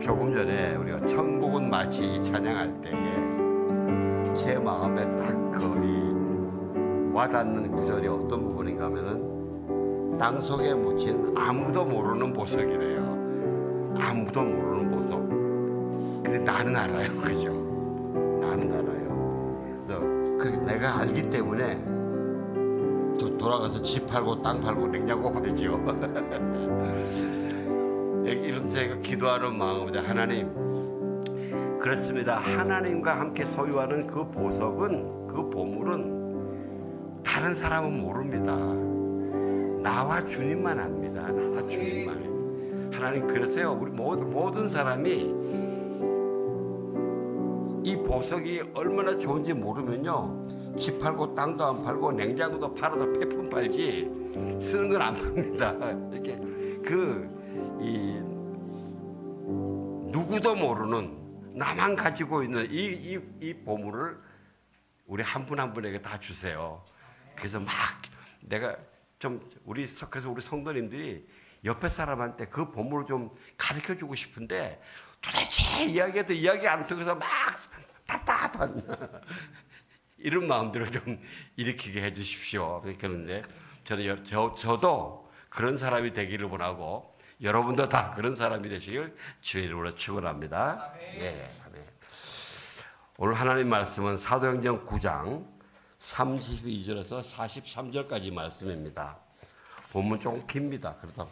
조금 전에 우리가 천국은 마치 찬양할 때에 제 마음에 딱 거의 와닿는 구절이 어떤 부분인가 하면은 땅 속에 묻힌 아무도 모르는 보석이래요. 아무도 모르는 보석. 근데 나는 알아요. 그죠? 나는 알아요. 그래서 내가 알기 때문에 돌아가서 집 팔고 땅 팔고 냉장고 팔죠. 이런 제가 기도하는 마음으로 하나님, 그렇습니다. 하나님과 함께 소유하는 그 보석은, 그 보물은 다른 사람은 모릅니다. 나와 주님만 압니다. 나와 주님만. 하나님, 그러세요. 우리 모든 사람이 이 보석이 얼마나 좋은지 모르면요, 집 팔고 땅도 안 팔고 냉장고도 팔아도 폐품 팔지 쓰는 건 안 팝니다. 이렇게 누구도 모르는, 나만 가지고 있는 이 보물을 우리 한 분 한 분에게 다 주세요. 그래서 막 내가 그래서 우리 성도님들이 옆에 사람한테 그 보물을 좀 가르쳐 주고 싶은데 도대체 이야기해도 이야기 안 듣고서 막 답답한 이런 마음들을 좀 일으키게 해 주십시오. 그러는데 저도 그런 사람이 되기를 원하고, 여러분도 다 그런 사람이 되시길 주의 이름으로 축원합니다. 예, 아멘. 오늘 하나님 말씀은 사도행전 9장 32절에서 43절까지 말씀입니다. 본문 조금 깁니다. 그래서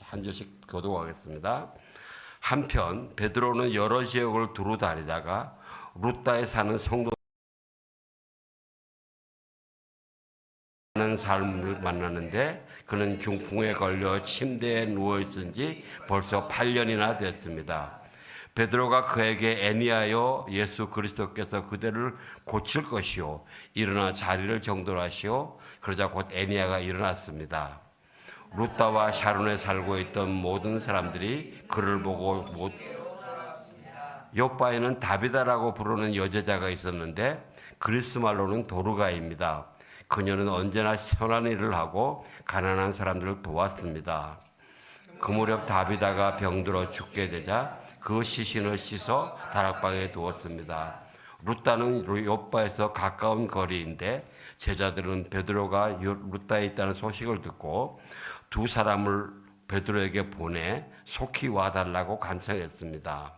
한 절씩 교독하겠습니다. 한편 베드로는 여러 지역을 두루 다니다가 루다에 사는 성도 는 삶을 만나는데, 그는 중풍에 걸려 침대에 누워 있은 지 벌써 8년이나 됐습니다. 베드로가 그에게 애니하여 예수 그리스도께서 그대를 고칠 것이요 일어나 자리를 정돈하시오. 그러자 곧 애니아가 일어났습니다. 루다와 샤론에 살고 있던 모든 사람들이 그를 보고 요바에는 다비다라고 부르는 여제자가 있었는데 그리스 말로는 도르가입니다. 그녀는 언제나 선한 일을 하고 가난한 사람들을 도왔습니다. 그 무렵 다비다가 병들어 죽게 되자 그 시신을 씻어 다락방에 두었습니다. 루다는 요바에서 가까운 거리인데 제자들은 베드로가 루다에 있다는 소식을 듣고 두 사람을 베드로에게 보내 속히 와달라고 간청했습니다.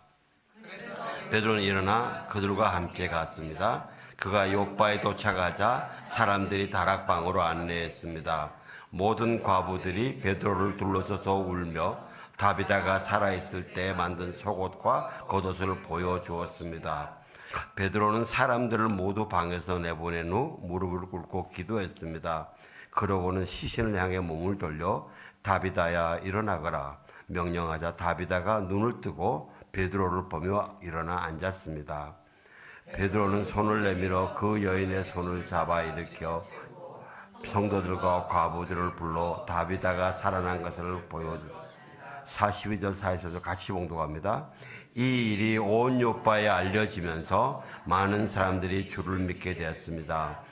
베드로는 일어나 그들과 함께 갔습니다. 그가 요바에 도착하자 사람들이 다락방으로 안내했습니다. 모든 과부들이 베드로를 둘러서서 울며 다비다가 살아있을 때 만든 속옷과 겉옷을 보여주었습니다. 베드로는 사람들을 모두 방에서 내보낸 후 무릎을 꿇고 기도했습니다. 그러고는 시신을 향해 몸을 돌려 다비다야 일어나거라 명령하자 다비다가 눈을 뜨고 베드로를 보며 일어나 앉았습니다. 베드로는 손을 내밀어 그 여인의 손을 잡아 일으켜 성도들과 과부들을 불러 다비다가 살아난 것을 보여줍니다. 42절 44절 같이 봉독합니다. 이 일이 온 요바에 알려지면서 많은 사람들이 주를 믿게 되었습니다.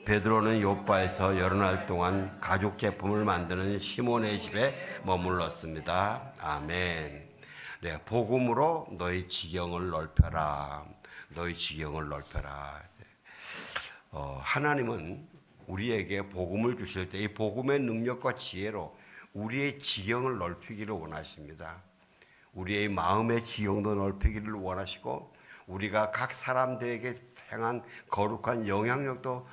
베드로는 요바에서 여러 날 동안 가죽 제품을 만드는 시몬의 집에 머물렀습니다. 아멘. 네, 복음으로 너희 지경을 넓혀라. 너희 지경을 넓혀라. 하나님은 우리에게 복음을 주실 때 이 복음의 능력과 지혜로 우리의 지경을 넓히기를 원하십니다. 우리의 마음의 지경도 넓히기를 원하시고 우리가 각 사람들에게 행한 거룩한 영향력도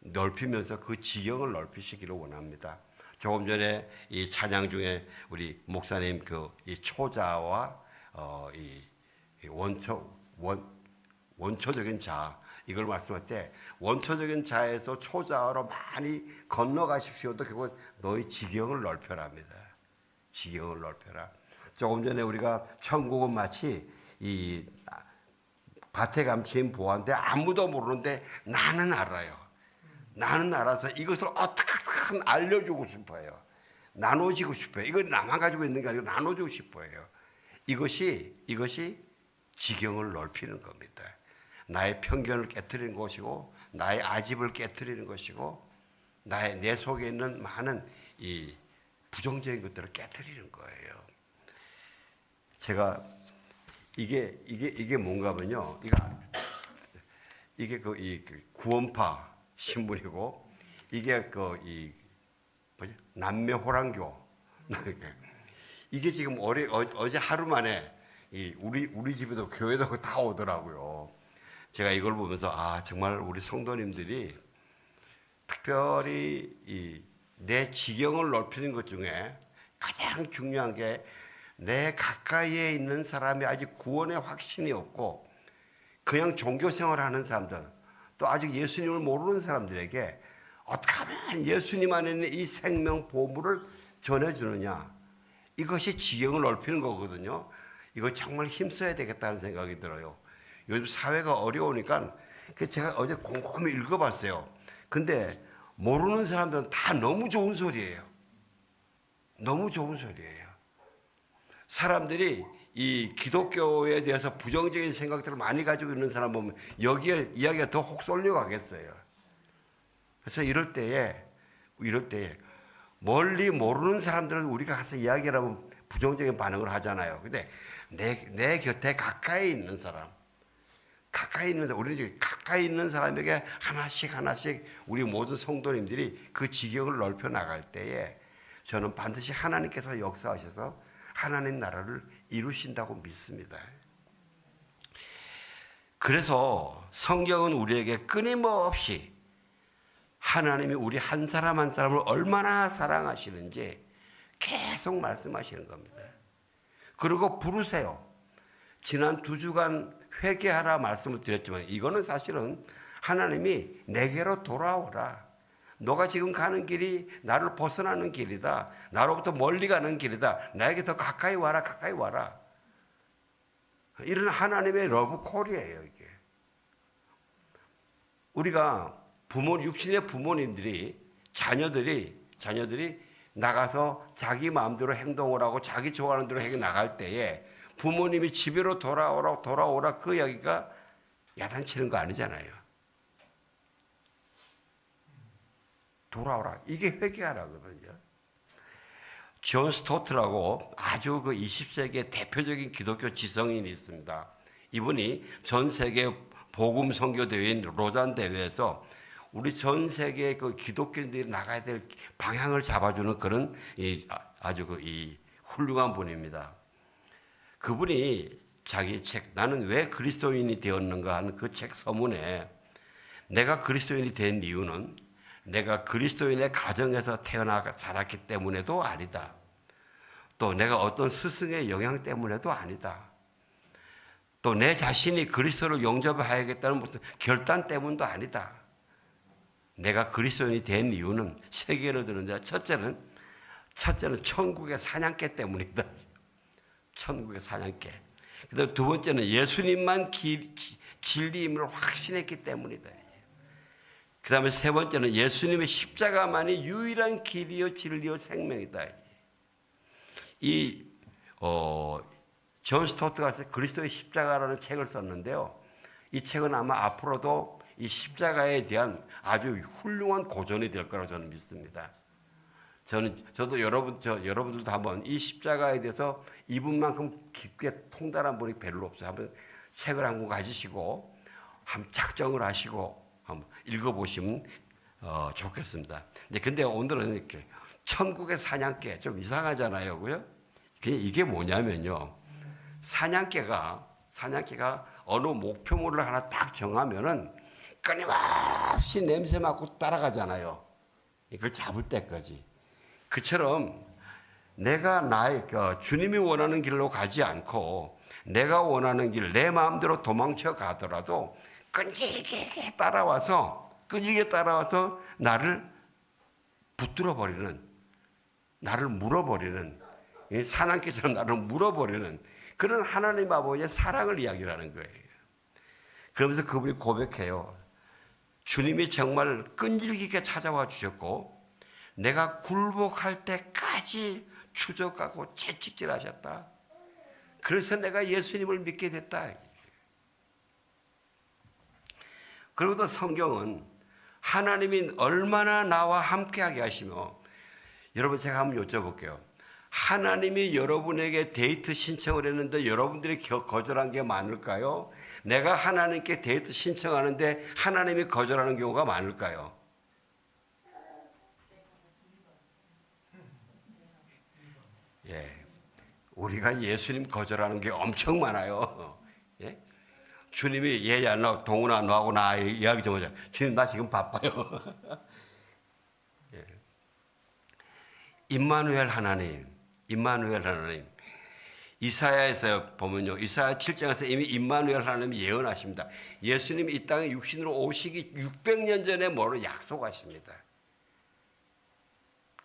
넓히면서 그 지경을 넓히시기를 원합니다. 조금 전에 이 찬양 중에 우리 목사님 이 초자와 이 원초적인 자, 이걸 말씀할 때 원초적인 자에서 초자로 많이 건너가십시오도 결국 너희 지경을 넓혀랍니다. 지경을 넓혀라. 조금 전에 우리가 천국은 마치 이 밭에 감힌 보화인데 아무도 모르는데 나는 알아요. 나는 알아서 이것을 어떻게든 알려주고 싶어요. 나눠주고 싶어요. 이거 나만 가지고 있는 게 아니고 나눠주고 싶어요. 이것이 지경을 넓히는 겁니다. 나의 편견을 깨트리는 것이고 나의 아집을 깨트리는 것이고 내 속에 있는 많은 이 부정적인 것들을 깨트리는 거예요. 제가 이게 뭔가면요. 이게 이 구원파 신문이고 이게 뭐지? 남매호랑교. 이게 지금 어제 하루 만에 우리 집에도 교회도 다 오더라고요. 제가 이걸 보면서 정말 우리 성도님들이 특별히 내 지경을 넓히는 것 중에 가장 중요한 게 내 가까이에 있는 사람이 아직 구원의 확신이 없고 그냥 종교 생활하는 사람들, 또 아직 예수님을 모르는 사람들에게 어떻게 하면 예수님 안에 있는 이 생명 보물을 전해주느냐, 이것이 지경을 넓히는 거거든요. 이거 정말 힘써야 되겠다는 생각이 들어요. 요즘 사회가 어려우니까 제가 어제 곰곰이 읽어봤어요. 근데 모르는 사람들은 다 너무 좋은 소리예요. 너무 좋은 소리예요. 사람들이 이 기독교에 대해서 부정적인 생각들을 많이 가지고 있는 사람 보면 여기에 이야기가 더 혹 쏠려가겠어요. 그래서 이럴 때에 멀리 모르는 사람들은 우리가 가서 이야기를 하면 부정적인 반응을 하잖아요. 근데 내 곁에 가까이 있는 사람, 우리 가까이 있는 사람에게 하나씩 우리 모든 성도님들이 그 지경을 넓혀 나갈 때에 저는 반드시 하나님께서 역사하셔서 하나님 나라를 이루신다고 믿습니다. 그래서 성경은 우리에게 끊임없이 하나님이 우리 한 사람 한 사람을 얼마나 사랑하시는지 계속 말씀하시는 겁니다. 그리고 부르세요. 지난 2주간 회개하라 말씀을 드렸지만 이거는 사실은 하나님이 내게로 돌아오라. 너가 지금 가는 길이 나를 벗어나는 길이다. 나로부터 멀리 가는 길이다. 나에게 더 가까이 와라, 가까이 와라. 이런 하나님의 러브콜이에요, 이게. 우리가 육신의 부모님들이 자녀들이 나가서 자기 마음대로 행동을 하고 자기 좋아하는 대로 해 나갈 때에 부모님이 집으로 돌아오라 그 이야기가 야단치는 거 아니잖아요. 돌아오라. 이게 회개하라거든요. 존 스토트라고 아주 그 20세기의 대표적인 기독교 지성인이 있습니다. 이분이 전 세계 복음 선교 대회인 로잔 대회에서 우리 전 세계 그 기독교인들이 나가야 될 방향을 잡아주는 그런 아주 이 훌륭한 분입니다. 그분이 자기 책 나는 왜 그리스도인이 되었는가 하는 그 책 서문에 내가 그리스도인이 된 이유는 내가 그리스도인의 가정에서 태어나 자랐기 때문에도 아니다. 또 내가 어떤 스승의 영향 때문에도 아니다. 또 내 자신이 그리스도를 영접해야겠다는 무슨 결단 때문도 아니다. 내가 그리스도인이 된 이유는 세 개를 드는데 첫째는 천국의 사냥개 때문이다. 천국의 사냥개. 그다음 두 번째는 예수님만 진리임을 확신했기 때문이다. 그 다음에 세 번째는 예수님의 십자가만이 유일한 길이요 진리요 생명이다. 존 스토트가 그리스도의 십자가라는 책을 썼는데요. 이 책은 아마 앞으로도 이 십자가에 대한 아주 훌륭한 고전이 될 거라고 저는 믿습니다. 저도 여러분들도 한번 이 십자가에 대해서 이분만큼 깊게 통달한 분이 별로 없어요. 한번 책을 한 권 가지시고 한번 작정을 하시고 한번 읽어보시면 좋겠습니다. 근데 오늘은 이렇게 천국의 사냥개 좀 이상하잖아요, 그요? 이게 뭐냐면요, 사냥개가 어느 목표물을 하나 딱 정하면은 끊임없이 냄새 맡고 따라가잖아요. 이걸 잡을 때까지. 그처럼 내가 주님이 원하는 길로 가지 않고 내가 원하는 길, 내 마음대로 도망쳐 가더라도 끈질기게 따라와서 나를 붙들어 버리는, 나를 물어버리는, 사냥개처럼 나를 물어버리는 그런 하나님 아버지의 사랑을 이야기하는 거예요. 그러면서 그분이 고백해요. 주님이 정말 끈질기게 찾아와 주셨고 내가 굴복할 때까지 추적하고 채찍질하셨다. 그래서 내가 예수님을 믿게 됐다. 그리고 또 성경은 하나님이 얼마나 나와 함께하게 하시며, 여러분 제가 한번 여쭤볼게요. 하나님이 여러분에게 데이트 신청을 했는데 여러분들이 거절한 게 많을까요? 내가 하나님께 데이트 신청하는데 하나님이 거절하는 경우가 많을까요? 예, 우리가 예수님 거절하는 게 엄청 많아요. 예? 주님이 얘야 너 동훈아 너하고 나 이야기 좀 하자. 주님 나 지금 바빠요. 예. 임마누엘 하나님. 이사야에서 보면요, 이사야 7장에서 이미 임마누엘 하나님이 예언하십니다. 예수님이 이 땅에 육신으로 오시기 600년 전에 뭐로 약속하십니다.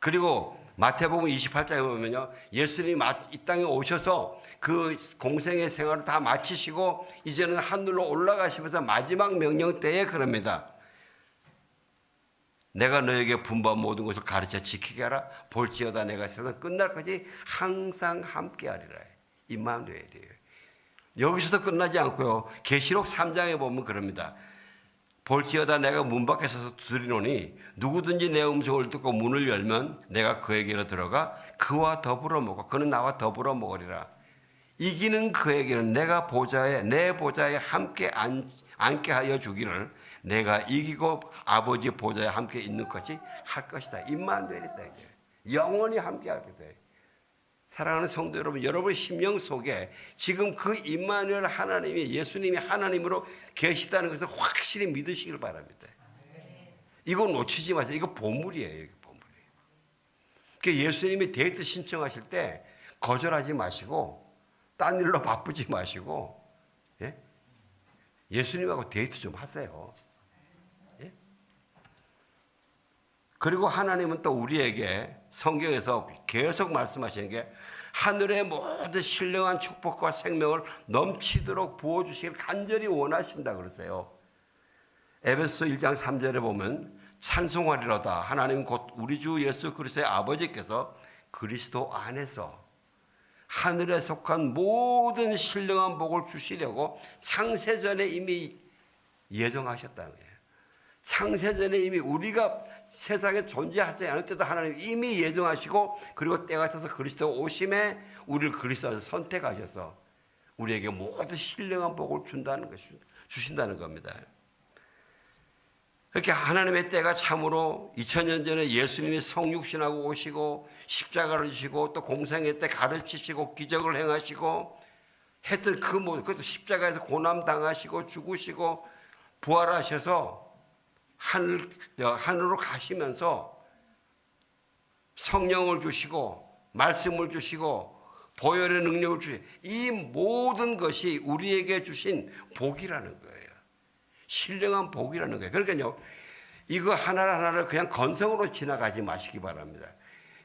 그리고 마태복음 28장에 보면요, 예수님이 이 땅에 오셔서 그 공생의 생활을 다 마치시고 이제는 하늘로 올라가시면서 마지막 명령 때에 그럽니다. 내가 너에게 분부한 모든 것을 가르쳐 지키게 하라. 볼지어다 내가 세상 끝날까지 항상 함께하리라. 임마누엘이에요. 여기서도 끝나지 않고요. 계시록 3장에 보면 그럽니다. 볼지어다 내가 문 밖에 서서 두드리노니 누구든지 내 음성을 듣고 문을 열면 내가 그에게로 들어가 그와 더불어 먹어. 그는 나와 더불어 먹으리라. 이기는 그에게는 내가 내 보좌에 함께 앉게 하여 주기를 내가 이기고 아버지 보좌에 함께 있는 것이 할 것이다. 임마누엘이다. 영원히 함께 할 것이다. 사랑하는 성도 여러분, 여러분의 심령 속에 지금 그 임마누엘 하나님이 예수님이 하나님으로 계시다는 것을 확실히 믿으시길 바랍니다. 이거 놓치지 마세요. 이거 보물이에요. 이거 보물이에요. 그러니까 예수님이 데이트 신청하실 때 거절하지 마시고 딴 일로 바쁘지 마시고, 예? 예수님하고 데이트 좀 하세요. 예? 그리고 하나님은 또 우리에게 성경에서 계속 말씀하시는 게 하늘의 모든 신령한 축복과 생명을 넘치도록 부어주시길 간절히 원하신다 그러세요. 에베소 1장 3절에 보면 찬송하리로다. 하나님 곧 우리 주 예수 그리스도의 아버지께서 그리스도 안에서 하늘에 속한 모든 신령한 복을 주시려고 창세전에 이미 예정하셨다는 거예요. 창세전에 이미 우리가 세상에 존재하지 않을 때도 하나님 이미 예정하시고 그리고 때가 차서 그리스도 오심에 우리를 그리스도 안에서 선택하셔서 우리에게 모든 신령한 복을 주신다는 겁니다. 이렇게 하나님의 때가 참으로 2000년 전에 예수님이 성육신하고 오시고 십자가를 지시고 또 공생의 때 가르치시고 기적을 행하시고 했던 그 모든, 그것도 십자가에서 고난 당하시고 죽으시고 부활하셔서 하늘로 가시면서 성령을 주시고 말씀을 주시고 보혈의 능력을 주시고 이 모든 것이 우리에게 주신 복이라는 거예요. 신령한 복이라는 거예요. 그러니까요, 이거 하나하나를 그냥 건성으로 지나가지 마시기 바랍니다.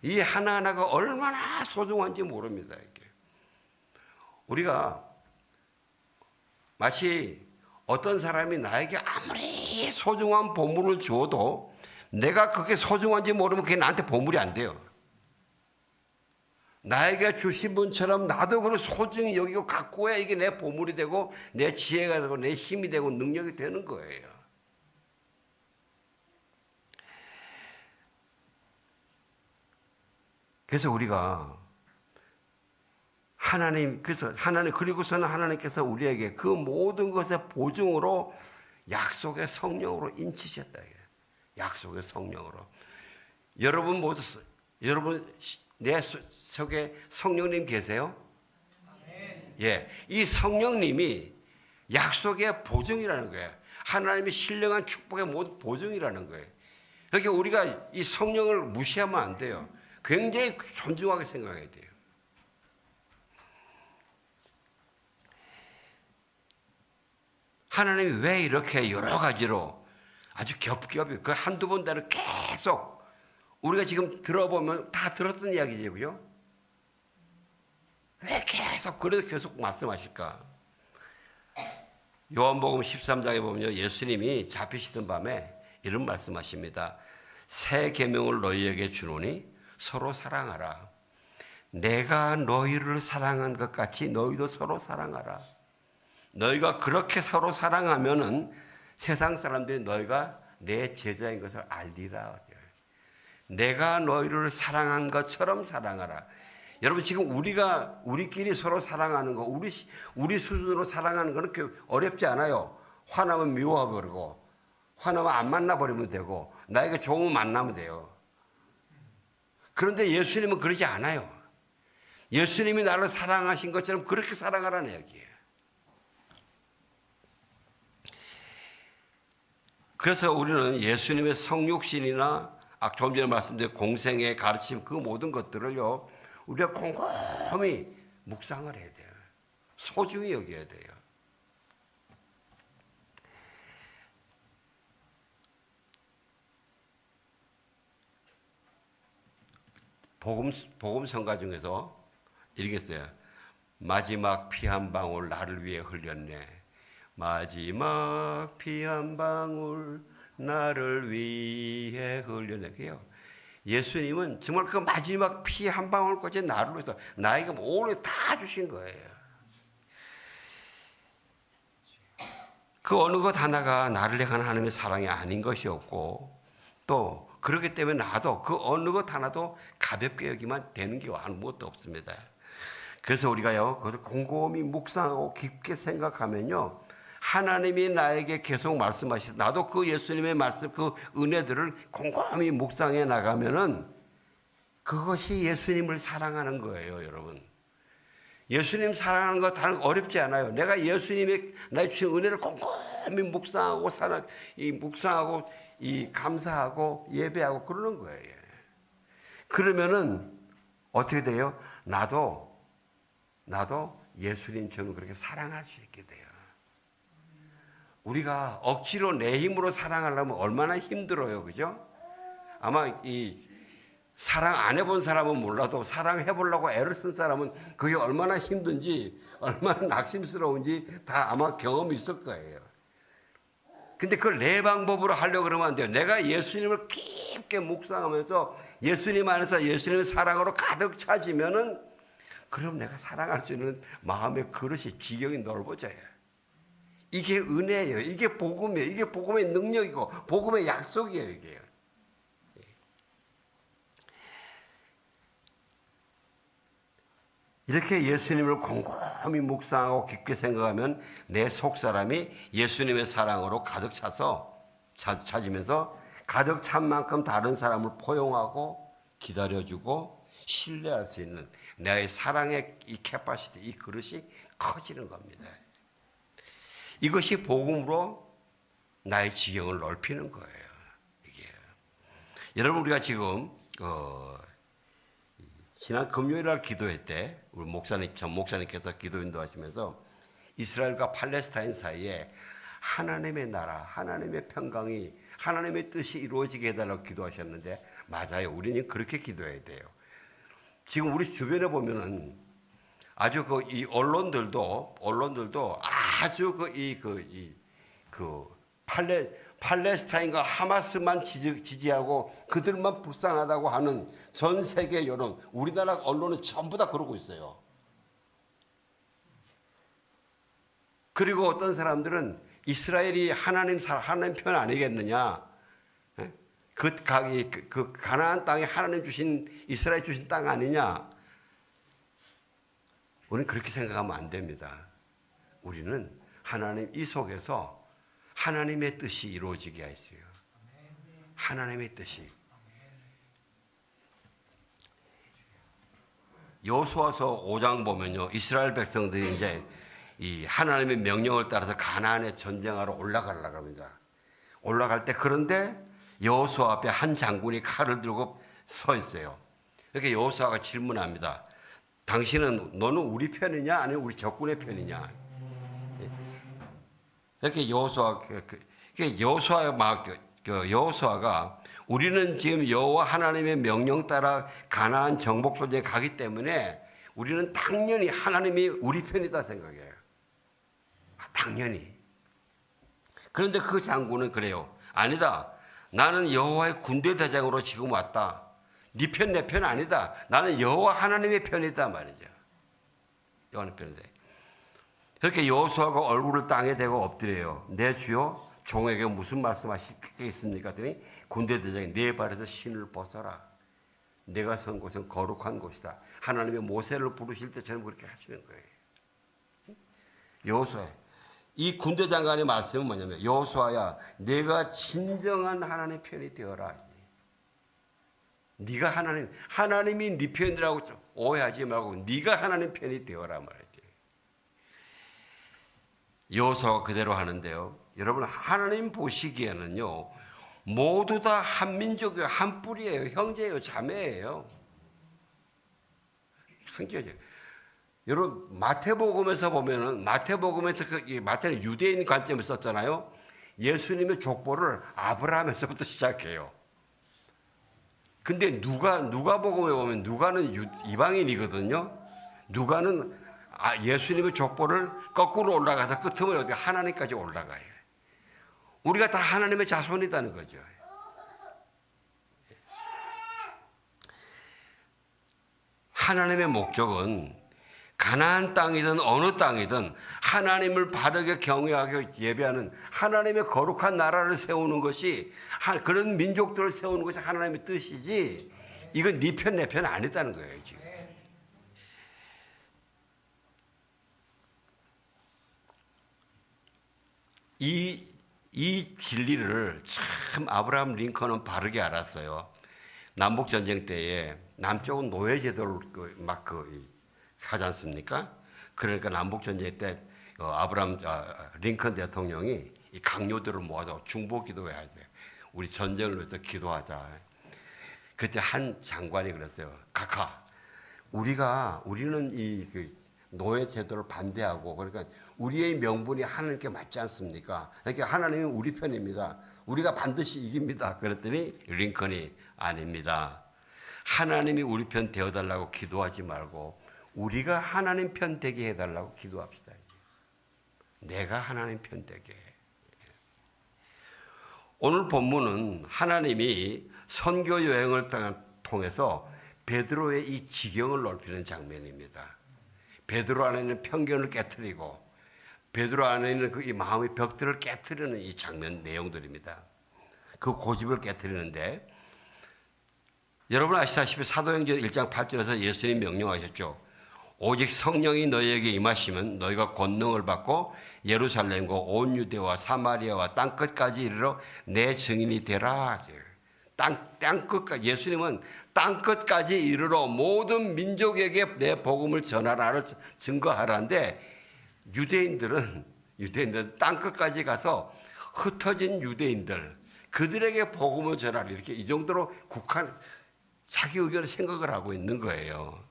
이 하나하나가 얼마나 소중한지 모릅니다. 이게. 우리가 마치 어떤 사람이 나에게 아무리 소중한 보물을 줘도 내가 그게 소중한지 모르면 그게 나한테 보물이 안 돼요. 나에게 주신 분처럼 나도 그걸 소중히 여기고 갖고야 이게 내 보물이 되고 내 지혜가 되고 내 힘이 되고 능력이 되는 거예요. 그래서 우리가 그리고서는 하나님께서 우리에게 그 모든 것의 보증으로 약속의 성령으로 인치셨다. 약속의 성령으로. 여러분 내 속에 성령님 계세요? 예, 이 성령님이 약속의 보증이라는 거예요. 하나님의 신령한 축복의 모든 보증이라는 거예요. 그러니까 우리가 이 성령을 무시하면 안 돼요. 굉장히 존중하게 생각해야 돼요. 하나님이 왜 이렇게 여러 가지로 아주 겹겹이 그 한두 번 다를 계속 우리가 지금 들어보면 다 들었던 이야기지고요. 왜 그래도 계속 말씀하실까? 요한복음 13장에 보면 예수님이 잡히시던 밤에 이런 말씀하십니다. 새 계명을 너희에게 주노니 서로 사랑하라. 내가 너희를 사랑한 것 같이 너희도 서로 사랑하라. 너희가 그렇게 서로 사랑하면은 세상 사람들이 너희가 내 제자인 것을 알리라. 내가 너희를 사랑한 것처럼 사랑하라. 여러분 지금 우리끼리 서로 사랑하는 거, 우리 수준으로 사랑하는 거는 그렇게 어렵지 않아요. 화나면 미워버리고, 화나면 안 만나버리면 되고, 나에게 좋으면 만나면 돼요. 그런데 예수님은 그러지 않아요. 예수님이 나를 사랑하신 것처럼 그렇게 사랑하라는 얘기예요. 그래서 우리는 예수님의 성육신이나 좀 전에 말씀드린 공생의 가르침 그 모든 것들을요, 우리가 꼼꼼히 묵상을 해야 돼요. 소중히 여겨야 돼요. 복음 성가 중에서 이렇게 써요. 마지막 피 한 방울 나를 위해 흘렸네. 마지막 피 한 방울 나를 위해 흘렸네. 그요. 예수님은 정말 그 마지막 피 한 방울까지 나를 위해서 나에게 모두 다 주신 거예요. 그 어느 것 하나가 나를 향한 하나님의 사랑이 아닌 것이 없고, 또 그렇기 때문에 나도 그 어느 것 하나도 가볍게 여기만 되는 게 아무것도 없습니다. 그래서 우리가요, 그것을 곰곰이 묵상하고 깊게 생각하면요, 하나님이 나에게 계속 말씀하시고, 나도 그 예수님의 말씀, 그 은혜들을 곰곰이 묵상해 나가면은 그것이 예수님을 사랑하는 거예요, 여러분. 예수님 사랑하는 거 다른 어렵지 않아요. 내가 예수님의 나의 주신 은혜를 곰곰이 묵상하고 묵상하고 감사하고 예배하고 그러는 거예요. 그러면은 어떻게 돼요? 나도 예수님처럼 그렇게 사랑할 수 있게 돼요. 우리가 억지로 내 힘으로 사랑하려면 얼마나 힘들어요, 그죠? 아마 사랑 안 해본 사람은 몰라도 사랑해 보려고 애를 쓴 사람은 그게 얼마나 힘든지, 얼마나 낙심스러운지 다 아마 경험이 있을 거예요. 근데 그걸 내 방법으로 하려고 그러면 안 돼요. 내가 예수님을 깊게 묵상하면서 예수님 안에서 예수님의 사랑으로 가득 차지면은, 그럼 내가 사랑할 수 있는 마음의 그릇이 지경이 넓어져요. 이게 은혜예요. 이게 복음이에요. 이게 복음의 능력이고 복음의 약속이에요, 이게요. 이렇게 예수님을 곰곰이 묵상하고 깊게 생각하면 내 속사람이 예수님의 사랑으로 가득 차지면서 가득 찬 만큼 다른 사람을 포용하고 기다려주고 신뢰할 수 있는 나의 사랑의 이 캐파시티, 이 그릇이 커지는 겁니다. 이것이 복음으로 나의 지경을 넓히는 거예요. 이게. 여러분, 우리가 지금 지난 금요일 날 기도회 때 우리 전 목사님께서 기도 인도하시면서 이스라엘과 팔레스타인 사이에 하나님의 나라, 하나님의 평강이, 하나님의 뜻이 이루어지게 해달라고 기도하셨는데, 맞아요. 우리는 그렇게 기도해야 돼요. 지금 우리 주변에 보면은 아주 이 언론들도 아주 팔레스타인과 하마스만 지지하고 그들만 불쌍하다고 하는 전 세계 여론, 우리나라 언론은 전부 다 그러고 있어요. 그리고 어떤 사람들은 이스라엘이 하나님 편 아니겠느냐? 그 가나안 땅이 하나님 주신, 이스라엘 주신 땅 아니냐? 우리는 그렇게 생각하면 안 됩니다. 우리는 하나님 이 속에서 하나님의 뜻이 이루어지게 하시오. 하나님의 뜻이. 여호수아서 5장 보면요, 이스라엘 백성들이 이제 이 하나님의 명령을 따라서 가나안에 전쟁하러 올라가려고 합니다. 올라갈 때, 그런데 여호수아 앞에 한 장군이 칼을 들고 서 있어요. 이렇게 여호수아가 질문합니다. 너는 우리 편이냐, 아니면 우리 적군의 편이냐? 이렇게 여호수아가 우리는 지금 여호와 하나님의 명령 따라 가나안 정복 소재에 가기 때문에 우리는 당연히 하나님이 우리 편이다 생각해요. 당연히. 그런데 그 장군은 그래요. 아니다. 나는 여호와의 군대 대장으로 지금 왔다. 네 편, 내 편 아니다. 나는 여호와 하나님의 편이다 말이죠. 여호와의 편이다. 그렇게 여호수아가 얼굴을 땅에 대고 엎드려요. 내 주여, 종에게 무슨 말씀하시겠습니까? 했더니 군대 대장이 내 발에서 신을 벗어라. 내가 선 곳은 거룩한 곳이다. 하나님의 모세를 부르실 때처럼 그렇게 하시는 거예요. 여호수아, 이 군대 장관의 말씀은 뭐냐면, 여호수아야, 내가 진정한 하나님의 편이 되어라. 네가 하나님이 네 편이라고 오해하지 말고 네가 하나님 편이 되어라 말이지. 여호수아가 그대로 하는데요. 여러분, 하나님 보시기에는요, 모두 다 한 민족이에요. 한 뿌리예요. 형제예요. 자매예요. 형제죠. 여러분, 마태복음에서 보면은, 마태복음에서 마태는 유대인 관점을 썼잖아요. 예수님의 족보를 아브라함에서부터 시작해요. 근데 누가복음에 보면 누가는 이방인이거든요. 누가는 예수님의 족보를 거꾸로 올라가서 끝으로 어디 하나님까지 올라가요. 우리가 다 하나님의 자손이라는 거죠. 하나님의 목적은 가나안 땅이든 어느 땅이든 하나님을 바르게 경외하고 예배하는 하나님의 거룩한 나라를 세우는 것이, 그런 민족들을 세우는 것이 하나님의 뜻이지, 이건 네 편 내 편 아니다는 거예요. 지금 이 진리를 참 아브라함 링컨은 바르게 알았어요. 남북 전쟁 때에 남쪽은 노예 제도를 하지 않습니까? 그러니까 남북 전쟁 때 아브라함 링컨 대통령이 이 강요들을 모아서 중보 기도해야 돼. 우리 전쟁을 위해서 기도하자. 그때 한 장관이 그랬어요. 각하, 우리는 이 노예 제도를 반대하고, 그러니까 우리의 명분이 하나님께 맞지 않습니까? 그러니까 하나님은 우리 편입니다. 우리가 반드시 이깁니다. 그랬더니 링컨이 아닙니다. 하나님이 우리 편 되어달라고 기도하지 말고 우리가 하나님 편 되게 해달라고 기도합시다. 내가 하나님 편 되게. 오늘 본문은 하나님이 선교 여행을 통해서 베드로의 이 지경을 넓히는 장면입니다. 베드로 안에 있는 편견을 깨트리고 베드로 안에 있는 이 마음의 벽들을 깨트리는 이 장면 내용들입니다. 그 고집을 깨트리는데, 여러분 아시다시피 사도행전 1장 8절에서 예수님이 명령하셨죠. 오직 성령이 너희에게 임하시면 너희가 권능을 받고 예루살렘과 온 유대와 사마리아와 땅끝까지 이르러 내 증인이 되라. 땅끝까지, 예수님은 땅끝까지 이르러 모든 민족에게 내 복음을 전하라를 증거하라는데, 유대인들은 땅끝까지 가서 흩어진 유대인들, 그들에게 복음을 전하라, 이렇게 이 정도로 자기 의견을 생각을 하고 있는 거예요.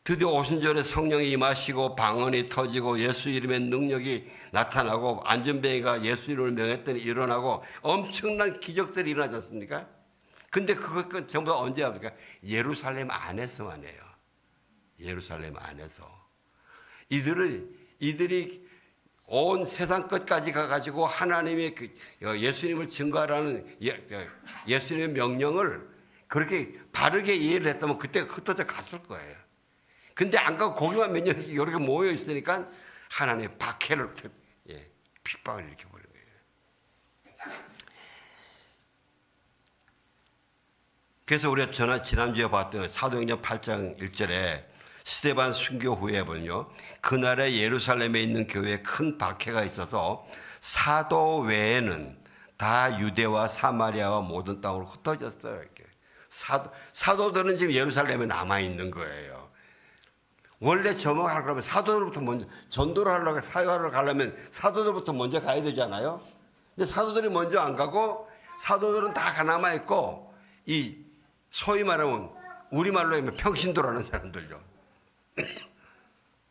드디어 오순절에 성령이 임하시고 방언이 터지고 예수 이름의 능력이 나타나고 안전뱅이가 예수 이름을 명했더니 일어나고 엄청난 기적들이 일어나지 않습니까? 근데 그것 전부 다 언제 합니까? 예루살렘 안에서만 해요. 예루살렘 안에서. 이들이 온 세상 끝까지 가가지고 하나님의 예수님을 증거하라는 예수님의 명령을 그렇게 바르게 이해를 했다면 그때 흩어져 갔을 거예요. 근데 안 가고 거기만 몇 년 이렇게 모여 있으니까 하나님의 박해를, 핍박을 일으켜 버린 거예요. 그래서 우리가 지난주에 봤던 사도행전 8장 1절에 스데반 순교 후에 보면요, 그날에 예루살렘에 있는 교회에 큰 박해가 있어서 사도 외에는 다 유대와 사마리아와 모든 땅으로 흩어졌어요. 이렇게. 사도들은 지금 예루살렘에 남아 있는 거예요. 원래 점령하려고 하면 사도들부터 먼저, 전도를 하려고, 사역하러 가려면 사도들부터 먼저 가야 되잖아요. 근데 사도들이 먼저 안 가고 사도들은 다 남아 있고, 이 소위 말하면 우리말로 하면 평신도라는 사람들요.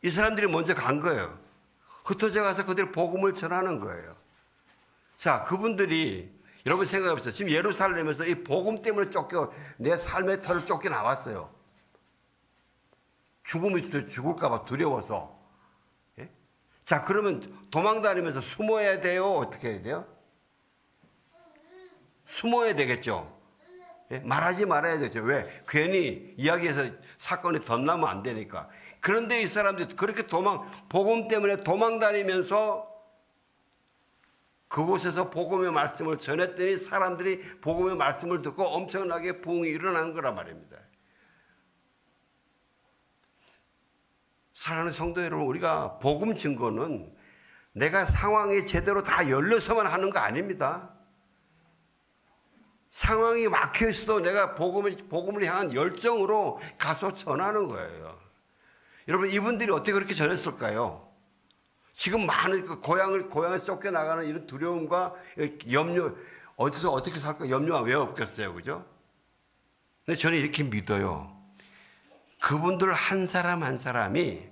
이 사람들이 먼저 간 거예요. 흩어져 가서 그들이 복음을 전하는 거예요. 자, 그분들이 여러분 생각해 보세요. 지금 예루살렘에서 이 복음 때문에 내 삶의 터를 쫓겨나왔어요. 죽을까 봐 두려워서. 예? 자, 그러면 도망다니면서 숨어야 돼요? 어떻게 해야 돼요? 숨어야 되겠죠. 예? 말하지 말아야 되죠. 왜? 괜히 이야기해서 사건이 덧나면 안 되니까. 그런데 이 사람들이 그렇게 복음 때문에 도망 다니면서 그곳에서 복음의 말씀을 전했더니 사람들이 복음의 말씀을 듣고 엄청나게 부흥이 일어난 거란 말입니다. 사랑하는 성도 여러분, 우리가 복음 증거는 내가 상황이 제대로 다 열려서만 하는 거 아닙니다. 상황이 막혀 있어도 내가 복음을 향한 열정으로 가서 전하는 거예요. 여러분, 이분들이 어떻게 그렇게 전했을까요? 지금 많은 고향을 쫓겨나가는 이런 두려움과 염려, 어디서 어떻게 살까 염려가 왜 없겠어요, 그죠? 근데 저는 이렇게 믿어요. 그분들 한 사람 한 사람이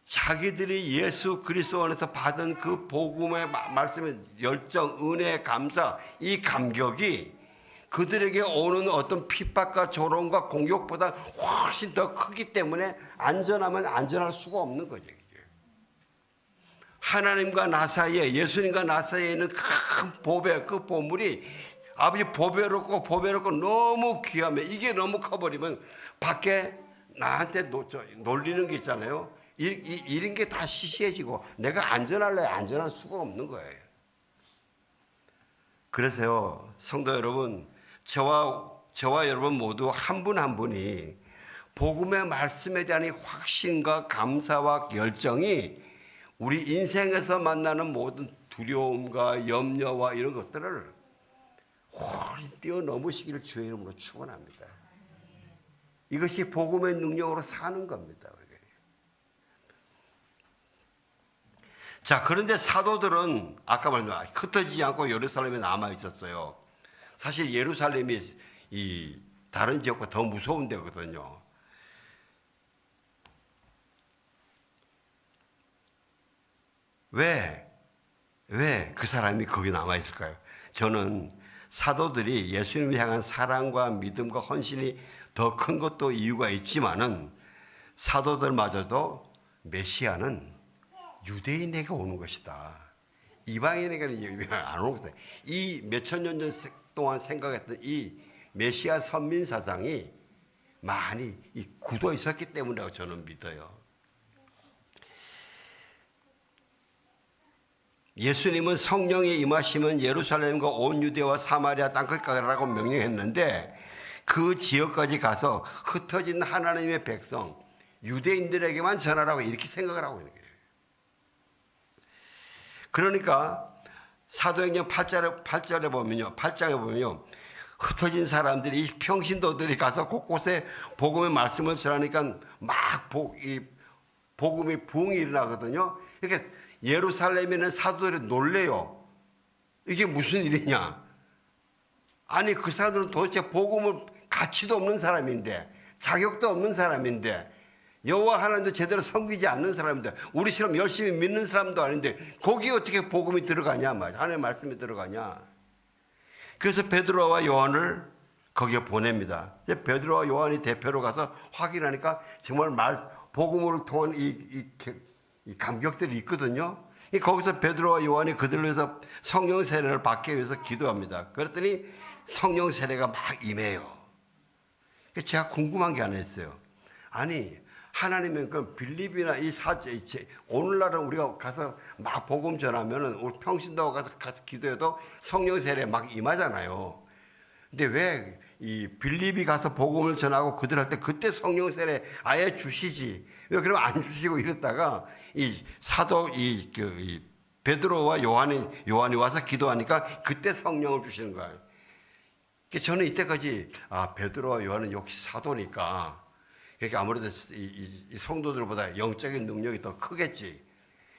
자기들이 예수 그리스도 안에서 받은 그 복음의 말씀의 열정, 은혜, 감사, 이 감격이 그들에게 오는 어떤 핍박과 조롱과 공격보다 훨씬 더 크기 때문에 안전하면 안전할 수가 없는 거죠. 하나님과 나 사이에, 예수님과 나 사이에 있는 큰 보배, 그 보물이 아버지 보배롭고 너무 귀하면 이게 너무 커버리면 밖에 나한테 놀리는 게 있잖아요. 이런 게 다 시시해지고 내가 안전할래 안전할 수가 없는 거예요. 그래서요, 성도 여러분, 저와 여러분 모두 한 분 한 분이 복음의 말씀에 대한 확신과 감사와 열정이 우리 인생에서 만나는 모든 두려움과 염려와 이런 것들을 홀히 뛰어넘으시기를 주의 이름으로 축원합니다. 이것이 복음의 능력으로 사는 겁니다. 자, 그런데 사도들은 아까 말한 흩어지지 않고 예루살렘에 남아 있었어요. 사실 예루살렘이 이 다른 지역보다 더 무서운 데거든요. 왜 그 사람이 거기 남아 있을까요? 저는 사도들이 예수님을 향한 사랑과 믿음과 헌신이 더 큰 것도 이유가 있지만은 사도들마저도 메시아는 유대인에게 오는 것이다. 이방인에게는 안 오는 것이다. 이 몇천 년 동안 생각했던 이 메시아 선민 사상이 많이 굳어 있었기 때문이라고 저는 믿어요. 예수님은 성령의 임하시면 예루살렘과 온 유대와 사마리아 땅끝까지 가라고 명령했는데 그 지역까지 가서 흩어진 하나님의 백성 유대인들에게만 전하라고 이렇게 생각을 하고 있는 거예요. 그러니까 사도행전 8장에 보면요, 흩어진 사람들이 평신도들이 가서 곳곳에 복음의 말씀을 전하니까 막 복음의 부흥이 일어나거든요. 이렇게 예루살렘에 있는 사도들이 놀래요. 이게 무슨 일이냐? 아니, 그 사람들은 도대체 복음을 가치도 없는 사람인데, 자격도 없는 사람인데, 여호와 하나님도 제대로 섬기지 않는 사람인데, 우리처럼 열심히 믿는 사람도 아닌데 거기에 어떻게 복음이 들어가냐 말이야. 하나님의 말씀이 들어가냐. 그래서 베드로와 요한을 거기에 보냅니다. 베드로와 요한이 대표로 가서 확인하니까 정말 복음을 통한 이 감격들이 있거든요. 거기서 베드로와 요한이 그들을 위해서 성령 세례를 받기 위해서 기도합니다. 그랬더니 성령 세례가 막 임해요. 제가 궁금한 게 하나 있어요. 아니, 하나님은 그 빌립이나 오늘날은 우리가 가서 막 복음 전하면은 우리 평신도 가서 기도해도 성령 세례 막 임하잖아요. 근데 왜 이 빌립이 가서 복음을 전하고 그들 할 때 그때 성령 세례 아예 주시지? 왜 그럼 안 주시고 이랬다가 이 사도 베드로와 요한이 와서 기도하니까 그때 성령을 주시는 거예요. 저는 이때까지 베드로와 요한은 역시 사도니까 그러니까 아무래도 이 성도들보다 영적인 능력이 더 크겠지.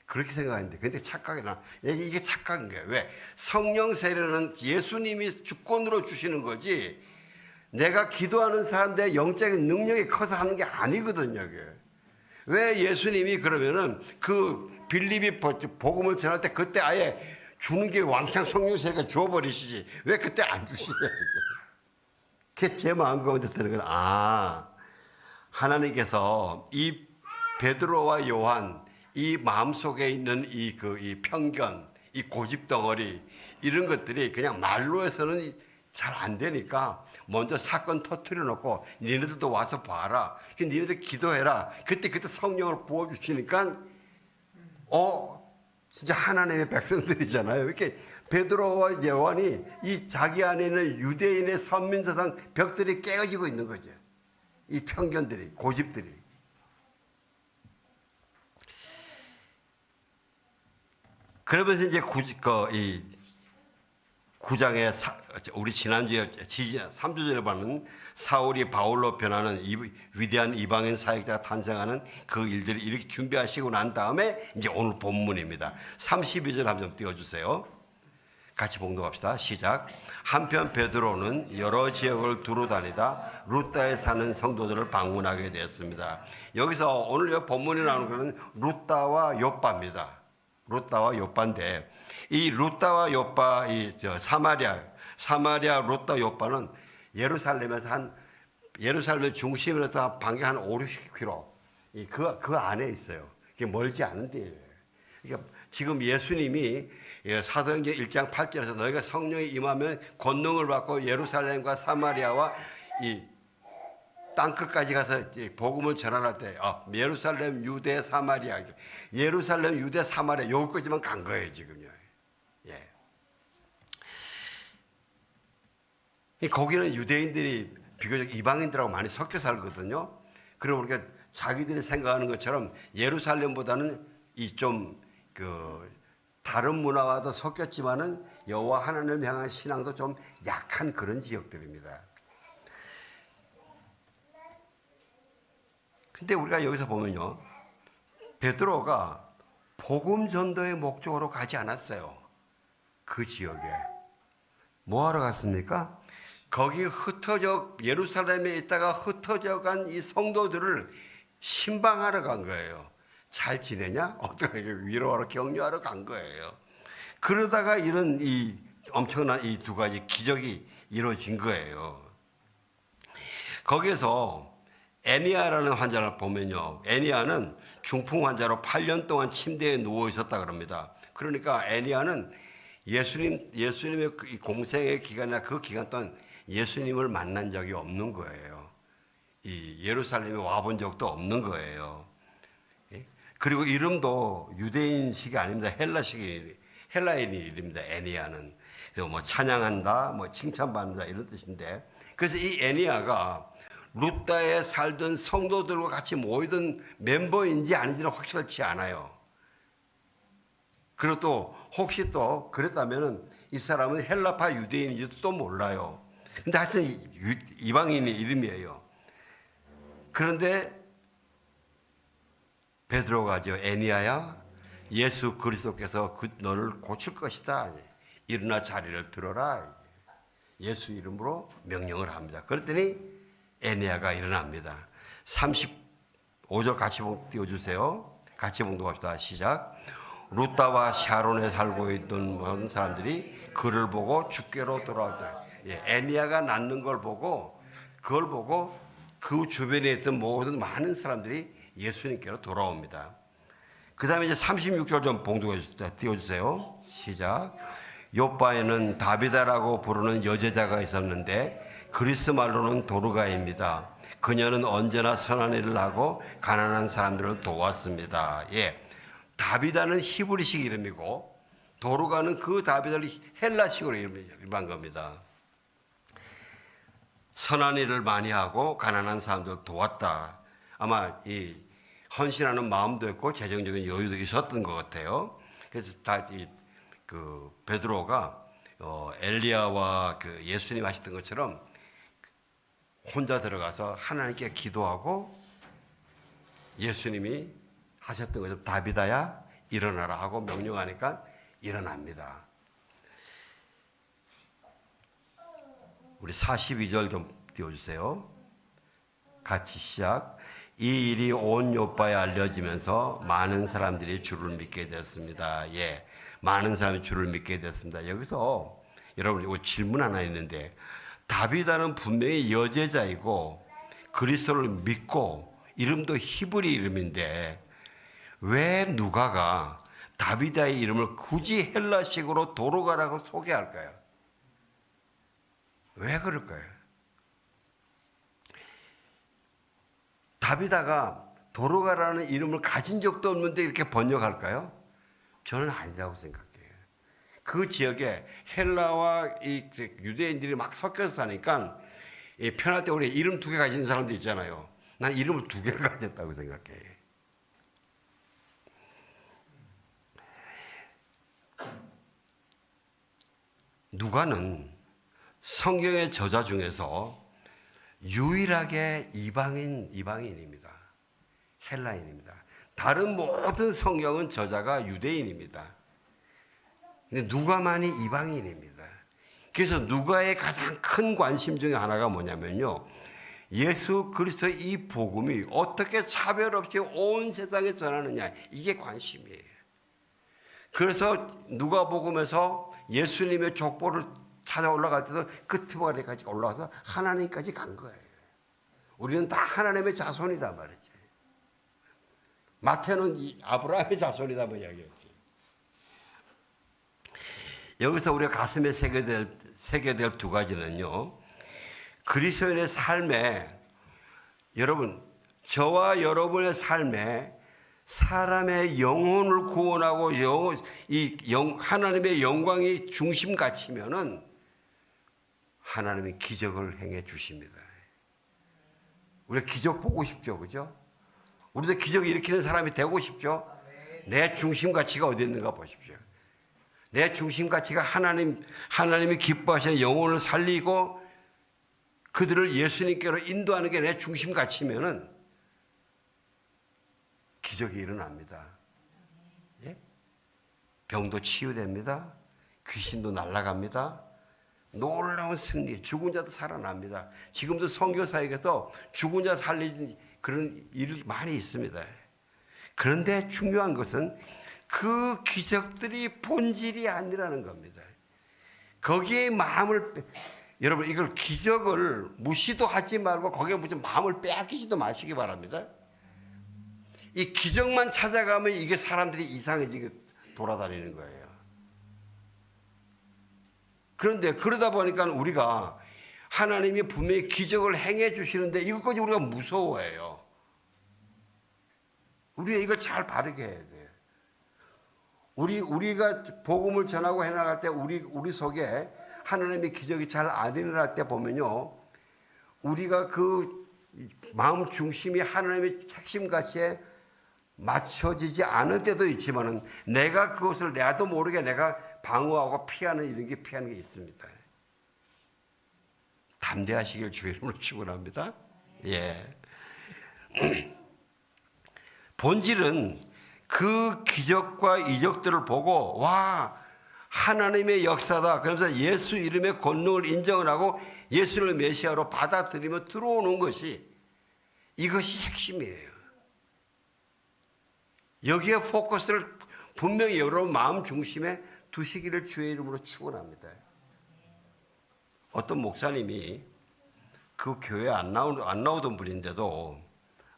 그렇게 생각했는데, 근데 이게 착각인 거예요. 왜? 성령 세례는 예수님이 주권으로 주시는 거지, 내가 기도하는 사람들의 영적인 능력이 커서 하는 게 아니거든요. 이게. 왜 예수님이 그러면은 그 빌립이 복음을 전할 때 그때 아예 주는 게 왕창 성령 세례가 주어버리시지. 왜 그때 안 주시냐. 그게 제 마음 가운데 드는 건, 하나님께서 이 베드로와 요한 이 마음속에 있는 이 편견, 이 고집 덩어리 이런 것들이 그냥 말로 해서는 잘 안 되니까 먼저 사건 터트려 놓고 니네들도 와서 봐라. 니네들 기도해라. 그때 성령을 부어주시니까 진짜 하나님의 백성들이잖아요. 이렇게 베드로와 요한이 이 자기 안에 있는 유대인의 선민사상 벽들이 깨어지고 있는 거죠. 이 편견들이, 고집들이. 그러면서 이제 이 9장에 우리 지난주에 3주 전에 봤는 사울이 바울로 변하는 위대한 이방인 사역자가 탄생하는 그 일들을 이렇게 준비하시고 난 다음에 이제 오늘 본문입니다. 32절 한번 띄워주세요. 같이 봉독합시다. 시작. 한편 베드로는 여러 지역을 두루 다니다 루다에 사는 성도들을 방문하게 되었습니다. 여기서 오늘 본문에 나오는 것은 루다와 욥바입니다. 루다와 욥바인데 이 루다와 욥바, 사마리아 루다 욥바는 예루살렘에서 예루살렘 중심에서 반경 한 5, 60km 그 안에 있어요. 이게 멀지 않은 데예요. 그러니까 지금 예수님이 사도행전 1장 8절에서 너희가 성령이 임하면 권능을 받고 예루살렘과 사마리아와 이 땅끝까지 가서 복음을 전할 때 예루살렘, 유대, 사마리아, 예루살렘, 유대, 사마리아 여기까지만 간 거예요 지금요. 예. 거기는 유대인들이 비교적 이방인들하고 많이 섞여 살거든요. 그리고 우리가 자기들이 생각하는 것처럼 예루살렘보다는 다른 문화와도 섞였지만은 여호와 하나님을 향한 신앙도 좀 약한 그런 지역들입니다. 근데 우리가 여기서 보면요, 베드로가 복음 전도의 목적으로 가지 않았어요. 그 지역에 뭐 하러 갔습니까? 거기 예루살렘에 있다가 흩어져 간 이 성도들을 신방하러 간 거예요. 잘 지내냐? 어떻게 위로하러 격려하러 간 거예요. 그러다가 이런 이 엄청난 이 두 가지 기적이 이루어진 거예요. 거기에서 애니아라는 환자를 보면요, 애니아는 중풍 환자로 8년 동안 침대에 누워 있었다 그럽니다. 그러니까 애니아는 예수님의 공생의 기간이나 그 기간 동안 예수님을 만난 적이 없는 거예요. 이 예루살렘에 와본 적도 없는 거예요. 그리고 이름도 유대인식이 아닙니다. 헬라인 이름입니다. 애니아는. 뭐 찬양한다, 뭐 칭찬받는다 이런 뜻인데, 그래서 이 애니아가 루다에 살던 성도들과 같이 모이던 멤버인지 아닌지는 확실치 않아요. 그리고 또 혹시 또 그랬다면 이 사람은 헬라파 유대인인지도 또 몰라요. 근데 하여튼 이방인의 이름이에요. 그런데 베드로가죠. 애니아야, 예수 그리스도께서 너를 고칠 것이다. 일어나 자리를 들어라. 예수 이름으로 명령을 합니다. 그랬더니 애니아가 일어납니다. 35절 같이 띄워주세요. 같이 봉독합시다. 시작. 루다와 샤론에 살고 있던 모든 사람들이 그를 보고 주께로 돌아왔다. 애니아가 낳는 걸 보고, 그걸 보고 그 주변에 있던 모든 많은 사람들이 예수님께로 돌아옵니다. 그 다음에 이제 36절 좀 봉독해 띄워주세요. 시작. 욥바에는 다비다라고 부르는 여제자가 있었는데 그리스 말로는 도르가입니다. 그녀는 언제나 선한 일을 하고 가난한 사람들을 도왔습니다. 다비다는 히브리식 이름이고 도르가는 그 다비다를 헬라식으로 이름한 겁니다. 선한 일을 많이 하고 가난한 사람들을 도왔다. 아마 이 헌신하는 마음도 있고 재정적인 여유도 있었던 것 같아요. 그래서 베드로가 엘리야와 예수님 하셨던 것처럼 혼자 들어가서 하나님께 기도하고 예수님이 하셨던 것처럼 다비다야 일어나라 하고 명령하니까 일어납니다. 우리 42절 좀 띄워주세요. 같이 시작. 이 일이 온 욥바에 알려지면서 많은 사람들이 주를 믿게 됐습니다. 많은 사람이 주를 믿게 됐습니다. 여기서 여러분 이거 질문 하나 있는데, 다비다는 분명히 여제자이고 그리스도를 믿고 이름도 히브리 이름인데 왜 누가가 다비다의 이름을 굳이 헬라식으로 도르가라고 소개할까요? 왜 그럴까요? 다비다가 도로가라는 이름을 가진 적도 없는데 이렇게 번역할까요? 저는 아니라고 생각해요. 그 지역에 헬라와 이 유대인들이 막 섞여서 사니까 편할 때 우리 이름 2개 가진 사람도 있잖아요. 난 이름을 2개를 가졌다고 생각해요. 누가는 성경의 저자 중에서 유일하게 이방인입니다. 헬라인입니다. 다른 모든 성경은 저자가 유대인입니다. 근데 누가만이 이방인입니다. 그래서 누가의 가장 큰 관심 중에 하나가 뭐냐면요, 예수 그리스도의 이 복음이 어떻게 차별 없이 온 세상에 전하느냐, 이게 관심이에요. 그래서 누가복음에서 예수님의 족보를 찾아 올라갈 때도 끝머리까지 올라가서 하나님까지 간 거예요. 우리는 다 하나님의 자손이다 말이지. 마태는 아브라함의 자손이다 뭐 이야기했지. 여기서 우리가 가슴에 새겨될 2가지는요, 그리스도인의 삶에, 여러분, 저와 여러분의 삶에 사람의 영혼을 구원하고 하나님의 영광이 중심 갖추면은 하나님이 기적을 행해 주십니다. 우리가 기적 보고 싶죠, 그죠? 우리도 기적 일으키는 사람이 되고 싶죠? 내 중심 가치가 어디 있는가 보십시오. 내 중심 가치가 하나님이 기뻐하시는 영혼을 살리고 그들을 예수님께로 인도하는 게 내 중심 가치면은 기적이 일어납니다. 예? 병도 치유됩니다. 귀신도 날아갑니다. 놀라운 승리, 죽은 자도 살아납니다. 지금도 선교사역에서 죽은 자 살리는 그런 일이 많이 있습니다. 그런데 중요한 것은 그 기적들이 본질이 아니라는 겁니다. 거기에 여러분, 이걸 기적을 무시도 하지 말고 거기에 무슨 마음을 빼앗기지도 마시기 바랍니다. 이 기적만 찾아가면 이게 사람들이 이상해지게 돌아다니는 거예요. 그런데 그러다 보니까 우리가 하나님이 분명히 기적을 행해 주시는데 이것까지 우리가 무서워해요. 우리가 이걸 잘 바르게 해야 돼요. 우리가 복음을 전하고 해나갈 때 우리 속에 하나님의 기적이 잘 안 일어날 때 보면요, 우리가 그 마음 중심이 하나님의 핵심 가치에 맞춰지지 않을 때도 있지만은 내가 그것을 나도 모르게 내가 방어하고 피하는 게 있습니다. 담대하시길 주의 이름으로 축원합니다. 예. 본질은 그 기적과 이적들을 보고 와, 하나님의 역사다. 그러면서 예수 이름의 권능을 인정을 하고 예수를 메시아로 받아들이며 들어오는 것이, 이것이 핵심이에요. 여기에 포커스를 분명히 여러분 마음 중심에 두시기를 주의 이름으로 축원합니다. 어떤 목사님이 그 교회에 안 나오던 분인데도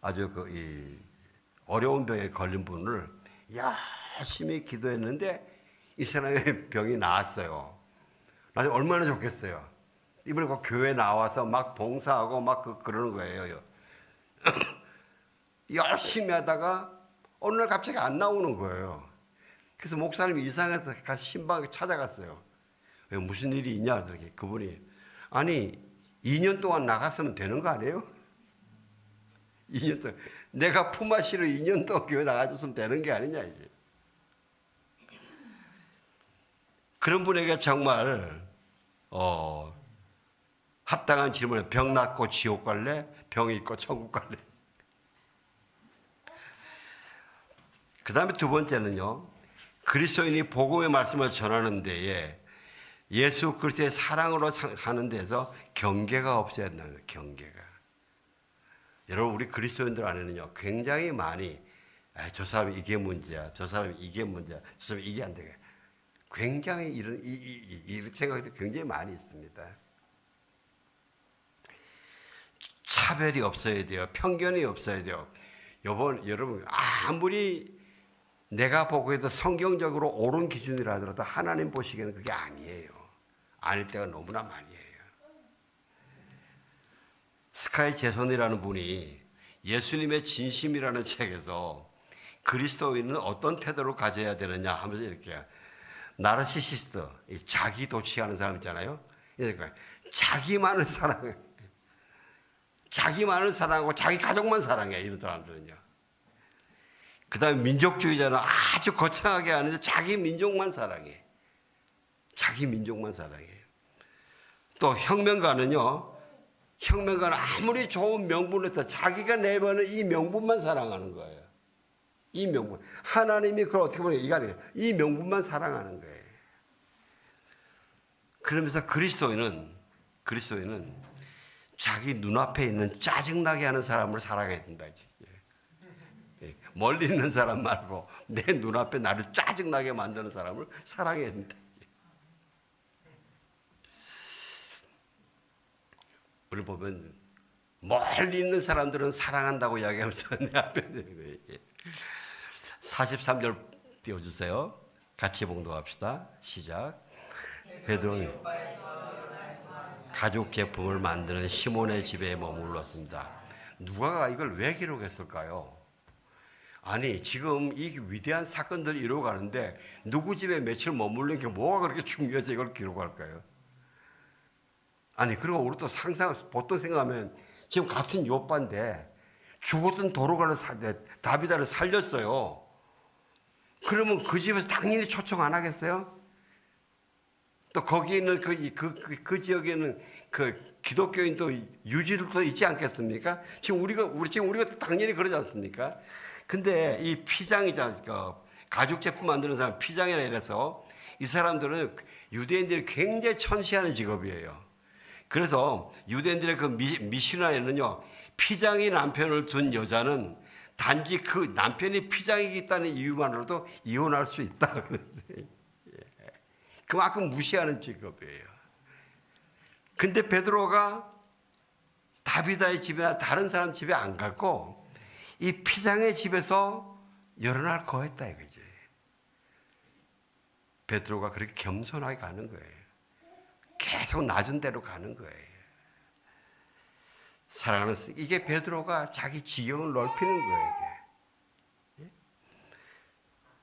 아주 어려운 병에 걸린 분을 열심히 기도했는데 이 사람의 병이 나았어요. 나중에 얼마나 좋겠어요. 이번에 그 교회에 나와서 막 봉사하고 막 그러는 거예요. 열심히 하다가 어느 날 갑자기 안 나오는 거예요. 그래서 목사님이 이상해서 가서 신방에 찾아갔어요. 왜 무슨 일이 있냐? 그분이, 아니 2년 동안 나갔으면 되는 거 아니에요? 2년 동안 내가 품앗이로 2년 동안 교회 나가줬으면 되는 게 아니냐 이제. 그런 분에게 정말 합당한 질문은 병 낫고 지옥 갈래? 병 있고 천국 갈래? 그 다음에 2번째는요, 그리스도인이 복음의 말씀을 전하는 데에 예수 그리스도의 사랑으로 하는 데서 경계가 없어야 된다는 거예요. 경계가. 여러분, 우리 그리스도인들 안에는요 굉장히 많이 저 사람이 이게 문제야, 저 사람이 이게 문제야, 저 사람이 이게 안 되게, 굉장히 이런 생각이 굉장히 많이 있습니다. 차별이 없어야 돼요. 편견이 없어야 돼요. 여러분, 아무리 내가 보기에도 성경적으로 옳은 기준이라 하더라도 하나님 보시기에는 그게 아니에요. 아닐 때가 너무나 많이 해요. 스카이 제손이라는 분이 예수님의 진심이라는 책에서 그리스도인은 어떤 태도를 가져야 되느냐 하면서 이렇게 나르시시스트, 자기 도취하는 사람 있잖아요. 그러니까 자기만을 사랑해. 자기만을 사랑하고 자기 가족만 사랑해. 이런 사람들은요. 그 다음에 민족주의자는 아주 거창하게 하는데 자기 민족만 사랑해. 자기 민족만 사랑해. 또 혁명가는요. 혁명가는 아무리 좋은 명분을 했다 자기가 내보는 이 명분만 사랑하는 거예요. 이 명분. 하나님이 그걸 어떻게 보면 이게 아니에요. 이 명분만 사랑하는 거예요. 그러면서 그리스도인은 자기 눈앞에 있는 짜증나게 하는 사람을 사랑해야 된다. 멀리 있는 사람 말고 내 눈앞에 나를 짜증나게 만드는 사람을 사랑해야 된다. 우리 보면 멀리 있는 사람들은 사랑한다고 이야기하면서 내 앞에 43절 띄워주세요. 같이 봉독합시다. 시작. 베드로는 가죽 제품을 만드는 시몬의 집에 머물렀습니다. 누가 이걸 왜 기록했을까요? 아니 지금 이 위대한 사건들이 이루어가는데 누구 집에 며칠 머무르는 게 뭐가 그렇게 중요해서 이걸 기록할까요? 아니 그리고 우리 또 보통 생각하면 지금 같은 요빠인데 죽었던 도로가를 다비다를 살렸어요. 그러면 그 집에서 당연히 초청 안 하겠어요? 또 거기 있는 그 지역에는 그 기독교인도 유지들도 있지 않겠습니까? 지금 우리가 당연히 그러지 않습니까? 근데 이 피장이자 가죽 제품 만드는 사람 피장이라 이래서 이 사람들은 유대인들이 굉장히 천시하는 직업이에요. 그래서 유대인들의 그 미시나에는요 피장이 남편을 둔 여자는 단지 그 남편이 피장이기 이유만으로도 이혼할 수 있다. 그만큼 무시하는 직업이에요. 근데 베드로가 다비다의 집이나 다른 사람 집에 안 갔고 이 피장의 집에서 여러 날 거했다 이거지. 베드로가 그렇게 겸손하게 가는 거예요. 계속 낮은 데로 가는 거예요. 사랑하는 이게 베드로가 자기 지경을 넓히는 거예요. 이게.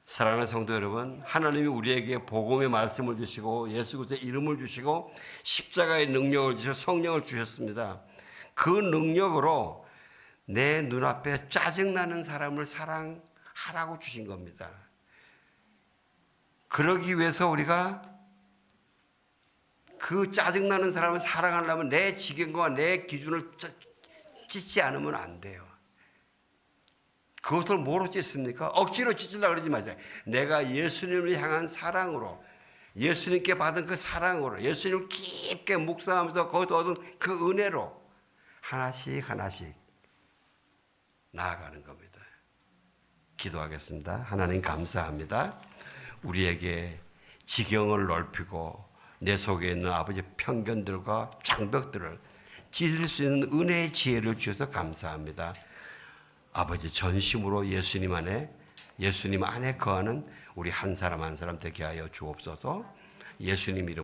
사랑하는 성도 여러분, 하나님이 우리에게 복음의 말씀을 주시고 예수 그리스도의 이름을 주시고 십자가의 능력을 주셔 성령을 주셨습니다. 그 능력으로 내 눈앞에 짜증나는 사람을 사랑하라고 주신 겁니다. 그러기 위해서 우리가 그 짜증나는 사람을 사랑하려면 내 지경과 내 기준을 찢지 않으면 안 돼요. 그것을 뭐로 찢습니까? 억지로 찢으려고 그러지 마세요. 내가 예수님을 향한 사랑으로, 예수님께 받은 그 사랑으로, 예수님을 깊게 묵상하면서 거기서 얻은 그 은혜로 하나씩 나아가는 겁니다. 기도하겠습니다. 하나님 감사합니다. 우리에게 지경을 넓히고 내 속에 있는 아버지의 편견들과 장벽들을 찢을 수 있는 은혜의 지혜를 주셔서 감사합니다. 아버지 전심으로 예수님 안에 거하는 우리 한 사람 한 사람 되게 하여 주옵소서. 예수님 이름